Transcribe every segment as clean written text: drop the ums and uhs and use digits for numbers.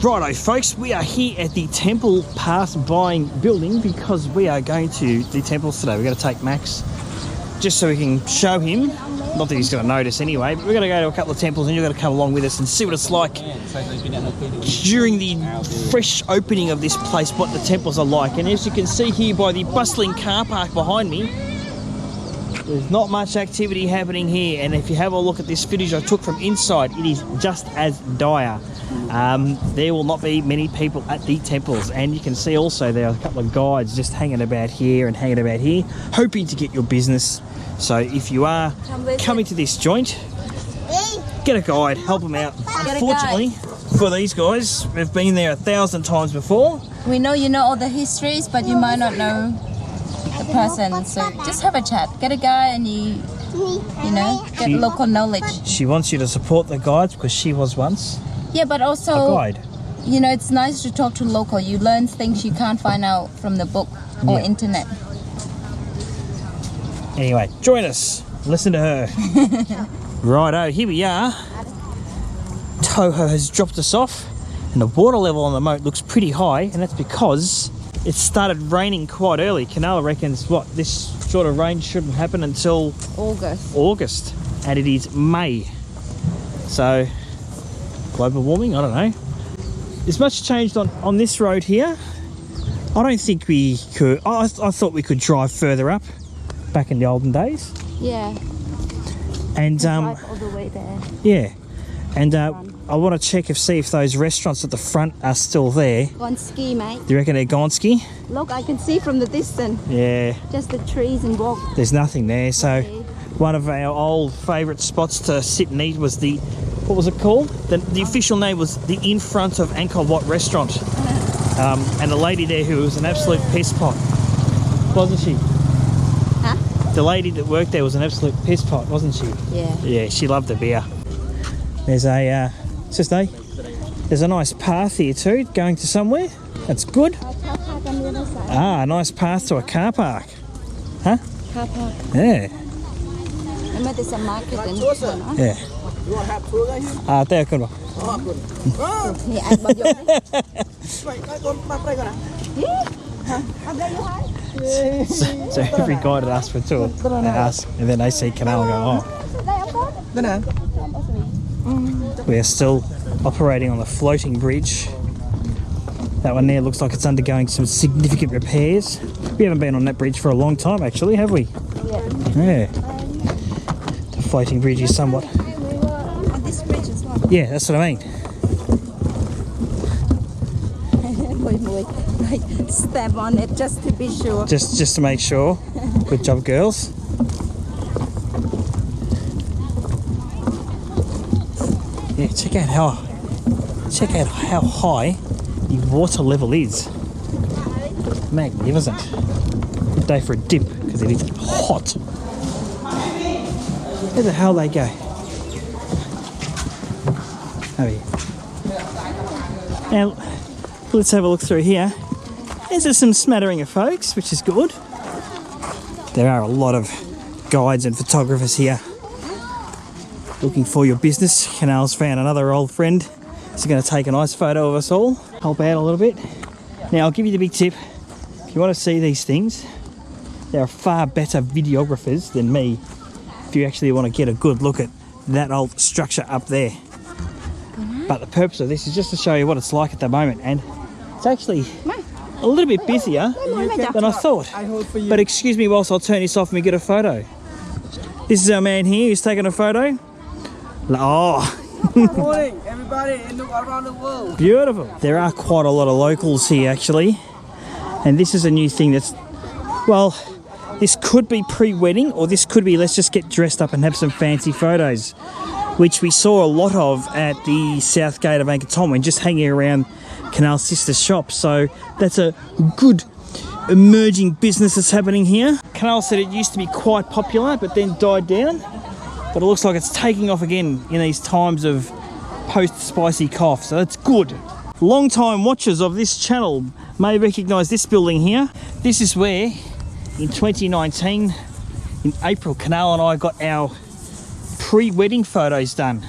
Righto folks, we are here at the temple pass buying building because we are going to the temples today. We're going to take Max just so we can show him, not that he's going to notice anyway, but we're going to go to a couple of temples and you're going to come along with us and see what it's like during the fresh opening of this place, what the temples are like. And as you can see here by the bustling car park behind me, there's not much activity happening here, and if you have a look at this footage I took from inside, it is just as dire. There will not be many people at the temples, and you can see also there are a couple of guides just hanging about here and hanging about here, hoping to get your business. So if you are coming to this joint, get a guide, help them out. Unfortunately for these guys, we've been there 1,000 times before. We know you know all the histories, but you might not know the person, so just have a chat, get a guy, and you know, get local knowledge. She wants you to support the guides because she was once but also a guide. You know, it's nice to talk to local. You learn things you can't find out from the book or internet. Anyway, join us, listen to her. Righto, here we are. Toho has dropped us off and the water level on the moat looks pretty high, and that's because it started raining quite early. Kinal reckons this sort of rain shouldn't happen until August, and it is May. So global warming, I don't know. There's much changed on this road here. I don't think we could. I thought we could drive further up back in the olden days. Yeah. And drive all the way there. Yeah. And I want to see if those restaurants at the front are still there. Gonski, mate. Do you reckon they're Gonski? Look, I can see from the distance. Yeah. Just the trees and walk. There's nothing there. So one of our old favourite spots to sit and eat was the, what was it called? The official name was the In Front of Angkor Wat restaurant. And the lady there who was an absolute piss pot, wasn't she? Huh? The lady that worked there was an absolute piss pot, wasn't she? Yeah. Yeah, she loved the beer. There's a there's a nice path here too, going to somewhere. That's good. Ah, a nice path to a car park. Huh? Car park. Yeah. Remember there's a market in this one, huh? Yeah. You want to have tour guide here? Ah, there good. So every guy that asks for a tour, they ask, and then they see Kinal and go, oh. We are still operating on the floating bridge. That one there looks like it's undergoing some significant repairs. We haven't been on that bridge for a long time actually, have we? Yeah. The floating bridge is somewhat... On this bridge as well? Yeah, that's what I mean. Step on it just to be sure. Just to make sure. Good job, girls. Yeah, check out how high the water level is. Magnificent. Good day for a dip because it is hot. Where the hell they go? Oh yeah. Now let's have a look through here. There's some smattering of folks, which is good. There are a lot of guides and photographers here looking for your business. Kinal's found another old friend. He's going to take a nice photo of us all, help out a little bit. Now I'll give you the big tip. If you want to see these things, there are far better videographers than me if you actually want to get a good look at that old structure up there. But the purpose of this is just to show you what it's like at the moment, and it's actually a little bit busier than I thought. But excuse me whilst I'll turn this off and we get a photo. This is our man here who's taking a photo. Oh, Good morning, everybody, and look around the world. Beautiful. There are quite a lot of locals here actually, and this is a new thing that's, well, this could be pre-wedding, or this could be let's just get dressed up and have some fancy photos, which we saw a lot of at the south gate of Angkor Thom, just hanging around Kinal's sister's shop. So that's a good emerging business that's happening here. Kinal said it used to be quite popular but then died down, but it looks like it's taking off again in these times of post-spicy cough, so that's good. Long time watchers of this channel may recognise this building here. This is where in 2019 in April Kinal and I got our pre-wedding photos done.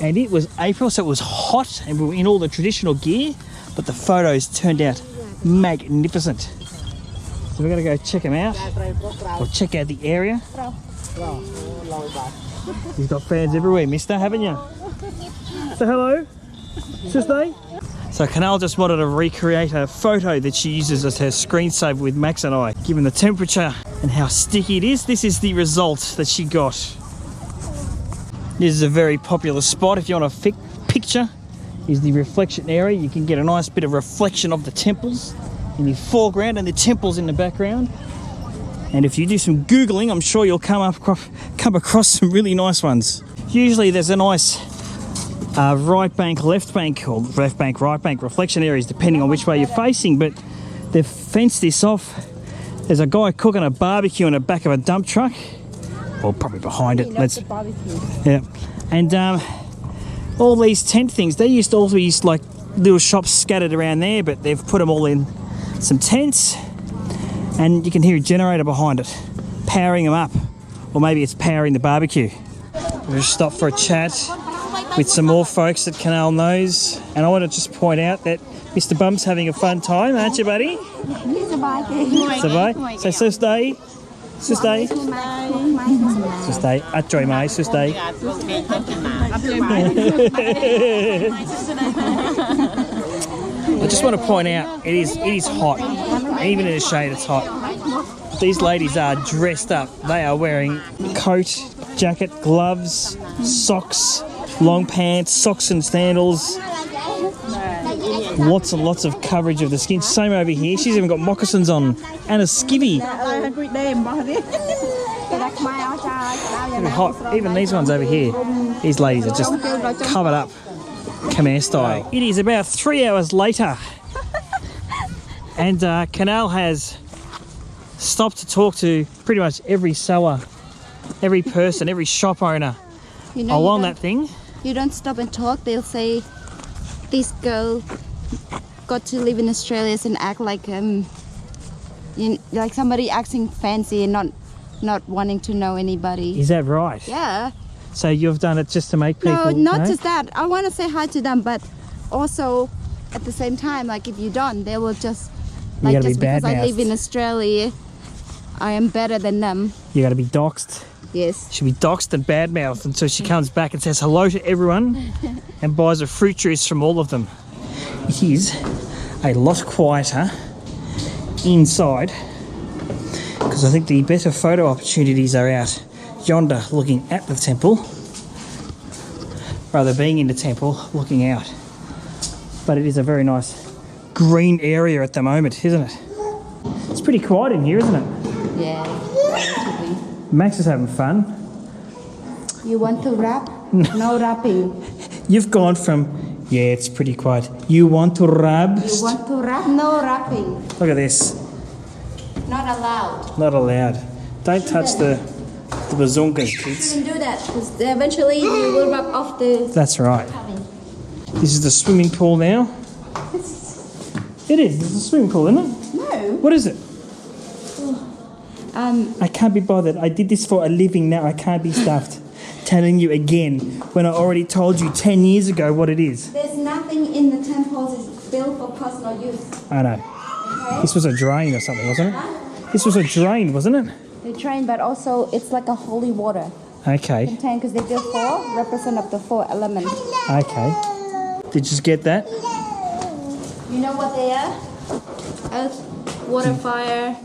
And it was April, so it was hot, and we were in all the traditional gear, but the photos turned out magnificent. So we're going to go check them out, or check out the area. You've got fans everywhere, mister, haven't you? So hello, sister. So Kinal just wanted to recreate a photo that she uses as her screensaver with Max and I. Given the temperature and how sticky it is, this is the result that she got. This is a very popular spot if you want a picture. Is the reflection area. You can get a nice bit of reflection of the temples in the foreground and the temples in the background. And if you do some Googling, I'm sure you'll come across some really nice ones. Usually there's a nice right bank, left bank, or left bank, right bank reflection areas depending on which way you're facing, but they've fenced this off. There's a guy cooking a barbecue in the back of a dump truck, or probably behind it. Yeah, and all these tent things, they used to also use like little shops scattered around there, but they've put them all in some tents, and you can hear a generator behind it powering them up, or maybe it's powering the barbecue. We'll just stop for a chat with some more folks that Kinal knows, and I want to just point out that Mr. Bum's having a fun time, aren't you, buddy? Sabai. Say susday. Susday. Susday. Atroy mai susday. I just want to point out it is hot. Even in the shade it's hot. These ladies are dressed up. They are wearing coat, jacket, gloves, socks, long pants, socks and sandals. Lots and lots of coverage of the skin. Same over here. She's even got moccasins on and a skivvy. Hot. Even these ones over here. These ladies are just covered up, Khmer style. It is about 3 hours later, and Kinal has stopped to talk to pretty much every seller, every person, every shop owner along that thing. You don't stop and talk. They'll say, "This girl got to live in Australia and act like like somebody acting fancy and not wanting to know anybody." Is that right? Yeah. So you've done it just to make people... No, not just that. I want to say hi to them, but also at the same time, like if you don't, they will just like just because I live in Australia, I am better than them. You got to be doxed. Yes. She'll be doxed and badmouthed until she comes back and says hello to everyone and buys a fruit juice from all of them. It is a lot quieter inside because I think the better photo opportunities are out yonder looking at the temple rather being in the temple looking out. But it is a very nice green area at the moment, isn't it? It's pretty quiet in here, isn't it? Yeah. Max is having fun. You want to rap? No rapping. You've gone from, yeah, it's pretty quiet. You want to rap? You want to rap? No rapping. Look at this. Not allowed. Not allowed. Don't touch the bazungas, kids. You can do that because eventually you will rub off the... That's right. This is the swimming pool now. It is. It's a swimming pool, isn't it? No. What is it? I can't be bothered. I did this for a living now. I can't be stuffed. Telling you again when I already told you 10 years ago what it is. There's nothing in the temples is built for personal use. I know. Okay. This was a drain or something, wasn't it? This was a drain, wasn't it? The drain, but also it's like a holy water. Okay. Contain because they do 4 represent of the 4 elements. Okay. Did you just get that? You know what they are? Earth, water, fire.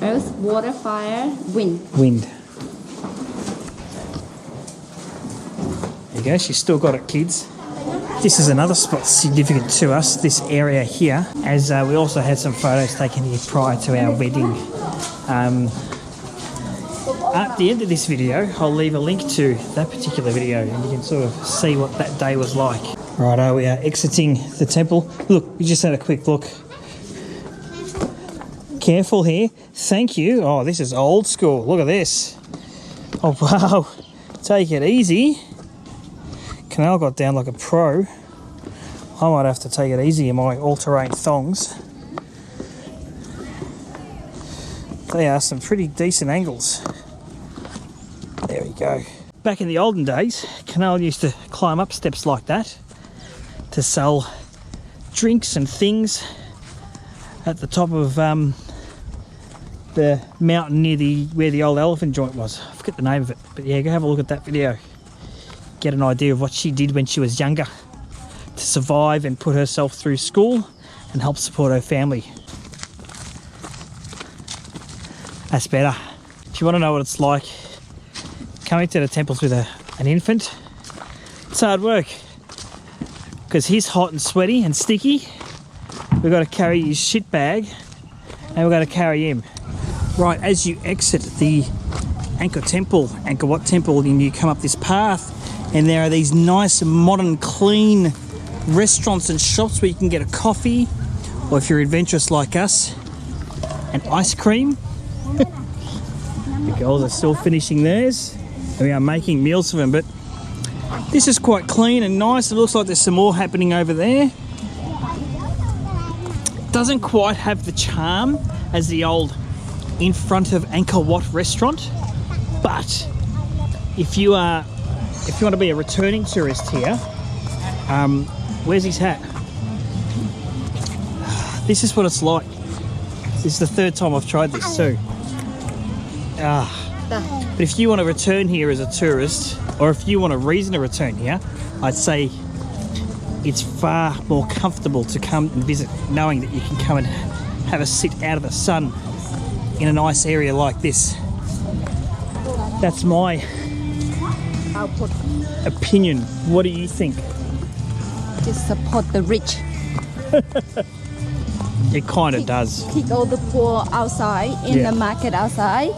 Earth, water, fire, wind. Wind. There you go, she's still got it, kids. This is another spot significant to us, this area here, as we also had some photos taken here prior to our wedding. At the end of this video, I'll leave a link to that particular video and you can sort of see what that day was like. Righto, we are exiting the temple. Look, we just had a quick look. Careful here. Thank you. Oh, this is old school. Look at this. Oh, wow. Take it easy. Kinal got down like a pro. I might have to take it easy in my all-terrain thongs. They are some pretty decent angles. There we go. back in the olden days, Kinal used to climb up steps like that to sell drinks and things at the top of the mountain near where the old elephant joint was. I forget the name of it, but yeah, go have a look at that video. Get an idea of what she did when she was younger to survive and put herself through school and help support her family. That's better. If you want to know what it's like coming to the temples with an infant, it's hard work because he's hot and sweaty and sticky. We've got to carry his shit bag and we've got to carry him. Right, as you exit the Angkor Wat temple, and you come up this path, and there are these nice modern clean restaurants and shops where you can get a coffee, or if you're adventurous like us, an ice cream. The girls are still finishing theirs and we are making meals for them, but this is quite clean and nice. It looks like there's some more happening over there. Doesn't quite have the charm as the old in front of Angkor Wat restaurant, but if you want to be a returning tourist here, where's his hat? This is what it's like. This is the third time I've tried this too. But if you want to return here as a tourist, or if you want a reason to return here, I'd say it's far more comfortable to come and visit knowing that you can come and have a sit out of the sun in a nice area like this. That's my opinion. What do you think? Just support the rich. It kind of does. Kick all the poor outside in the market outside,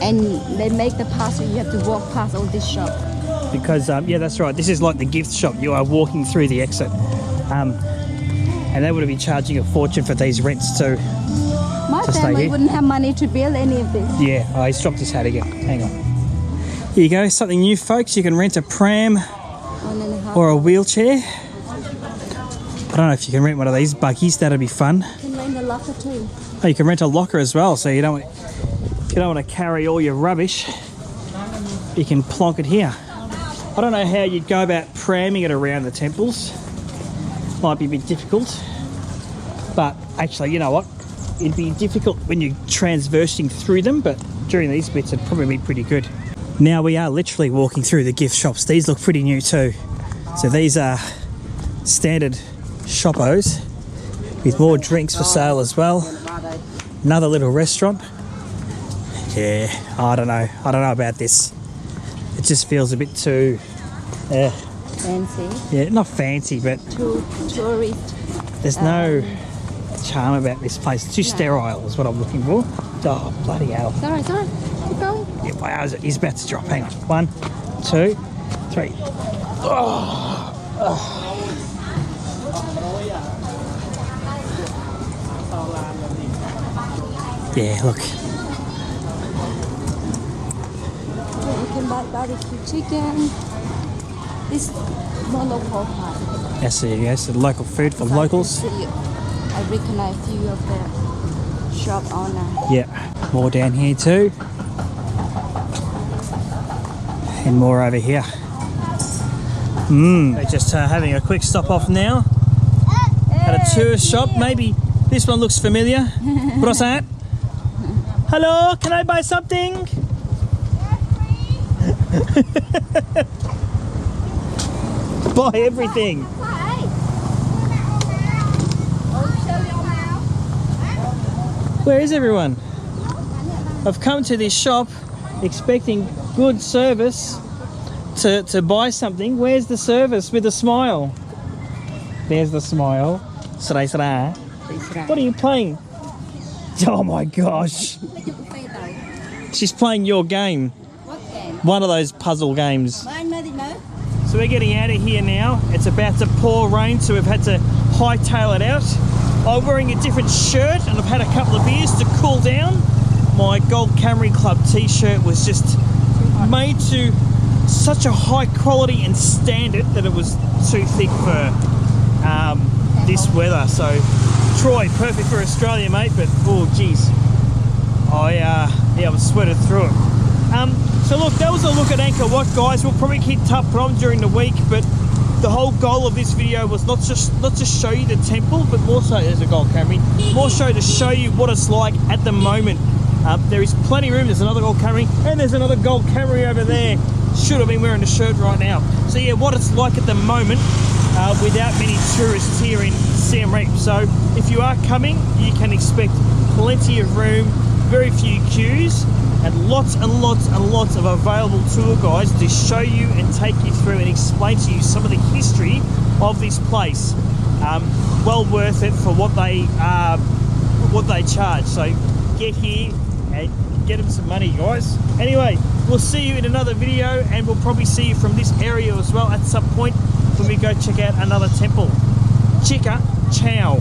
and they make the pass where you have to walk past all this shop. Because yeah, that's right. This is like the gift shop. You are walking through the exit, and they would have been charging a fortune for these rents too. My family wouldn't have money to build any of this. Yeah, oh, he's dropped his hat again. Hang on. Here you go. Something new, folks. You can rent a pram or a wheelchair. I don't know if you can rent one of these buggies. That'd be fun. You can rent a locker too. Oh, you can rent a locker as well. So if you don't want to carry all your rubbish, you can plonk it here. I don't know how you'd go about pramming it around the temples. Might be a bit difficult, but actually, you know what? It'd be difficult when you're transversing through them, but during these bits, it'd probably be pretty good. Now we are literally walking through the gift shops. These look pretty new too. So these are standard shoppos with more drinks for sale as well. Another little restaurant. Yeah, I don't know about this. It just feels a bit too fancy. Yeah, not fancy, but too tourist. There's no charm about this place. It's too sterile is what I'm looking for. Oh, bloody hell. Sorry. Keep going. Yeah, wow, he's about to drop. Hang on. 1, 2, 3. Yeah, look. You can buy barbecue chicken. This more local part. Yes, there you go. So local food for locals. I recognize a few of the shop owners. Yeah, more down here too. And more over here. We're just having a quick stop off now at a tourist shop. Maybe this one looks familiar. What's that? Hello, can I buy something? Buy everything. Where is everyone? I've come to this shop expecting good service to buy something. Where's the service with a smile? There's the smile. What are you playing? Oh my gosh. She's playing your game. What game? One of those puzzle games. So we're getting out of here now. It's about to pour rain, so we've had to hightail it out. I'm wearing a different shirt and I've had a couple of beers to cool down. My Gold Camry Club t-shirt was just made to such a high quality and standard that it was too thick for this weather. So Troy, perfect for Australia, mate, but oh geez, I was sweated through it. So look, that was a look at Angkor Wat, guys. We'll probably keep Tup Prom during the week, but the whole goal of this video was not just show you the temple, but more so, there's a gold Camry, more so to show you what it's like at the moment. There is plenty of room. There's another gold Camry, and there's another gold Camry over there. Should have been wearing the shirt right now. So yeah, what it's like at the moment without many tourists here in Siem Reap. So if you are coming, you can expect plenty of room, very few queues, and lots and lots and lots of available tour guides to show you and take you through and explain to you some of the history of this place. Well worth it for what they charge. So get here and get them some money, guys. Anyway, we'll see you in another video, and we'll probably see you from this area as well at some point when we go check out another temple. Chika, ciao.